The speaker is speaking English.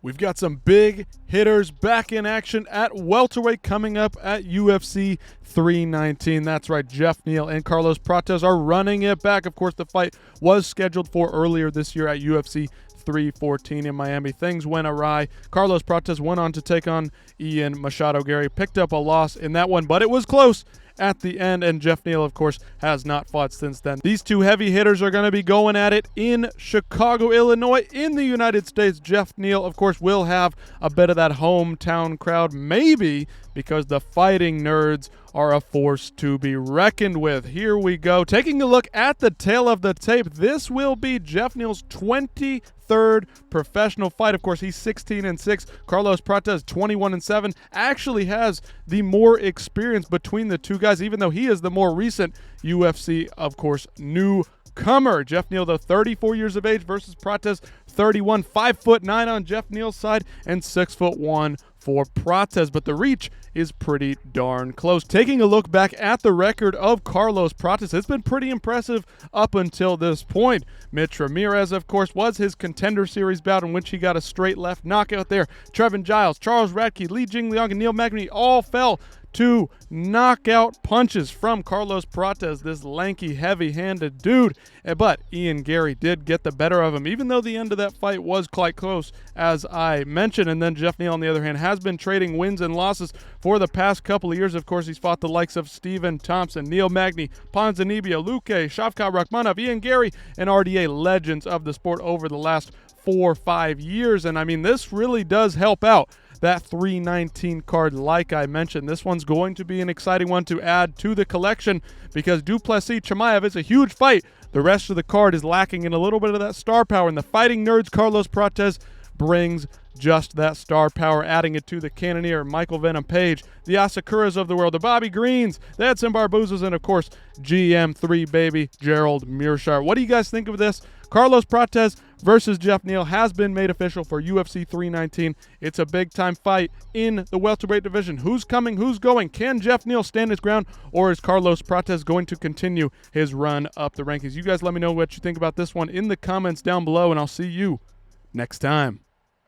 We've got some big hitters back in action at welterweight coming up at UFC 319. That's right, Geoff Neal and Carlos Prates are running it back. Of course, the fight was scheduled for earlier this year at UFC 314 in Miami. Things went awry. Carlos Prates went on to take on Ian Machado Gary. Picked up a loss in that one, but it was close at the end, and Geoff Neal, of course, has not fought since then. These two heavy hitters are going to be going at it in Chicago, Illinois, in the United States. Geoff Neal, of course, will have a bit of that hometown crowd, maybe because the fighting nerds are a force to be reckoned with. Here we go. Taking a look at the tail of the tape, this will be Geoff Neal's 23rd professional fight. Of course, he's 16-6. Carlos Prates, 21-7. Actually has the more experience between the two guys, even though he is the more recent UFC, of course, newcomer. Geoff Neal, though, 34 years of age versus Prates, 31. 5'9" on Geoff Neal's side and 6'1" for Prates, but the reach is pretty darn close. Taking a look back at the record of Carlos Prates, it's been pretty impressive up until this point. Mitch Ramirez, of course, was his Contender Series bout in which he got a straight left knockout there. Trevin Giles, Charles Radke, Li Jingliang, and Neil Magny all fell to knockout punches from Carlos Prates, this lanky, heavy-handed dude. But Ian Gary did get the better of him, even though the end of that fight was quite close, as I mentioned. And then Geoff Neal, on the other hand, has been trading wins and losses for the past couple of years. Of course, he's fought the likes of Stephen Thompson, Neil Magny, Ponzinibbio, Luque, Shavkat Rakhmonov, Ian Gary, and RDA, legends of the sport over the last 4 or 5 years. And I mean, this really does help out that 319 card, like I mentioned. This one's going to be an exciting one to add to the collection because Duplessis Chimaev is a huge fight. The rest of the card is lacking in a little bit of that star power, and the fighting nerds, Carlos Prates, brings just that star power, adding it to the Cannonier, Michael Venom Page, the Asakuras of the world, the Bobby Greens, the Edson Barbuzas, and of course, GM3 baby, Gerald Mearshart. What do you guys think of this? Carlos Prates versus Geoff Neal has been made official for UFC 319. It's a big-time fight in the welterweight division. Who's coming? Who's going? Can Geoff Neal stand his ground, or is Carlos Prates going to continue his run up the rankings? You guys let me know what you think about this one in the comments down below, and I'll see you next time.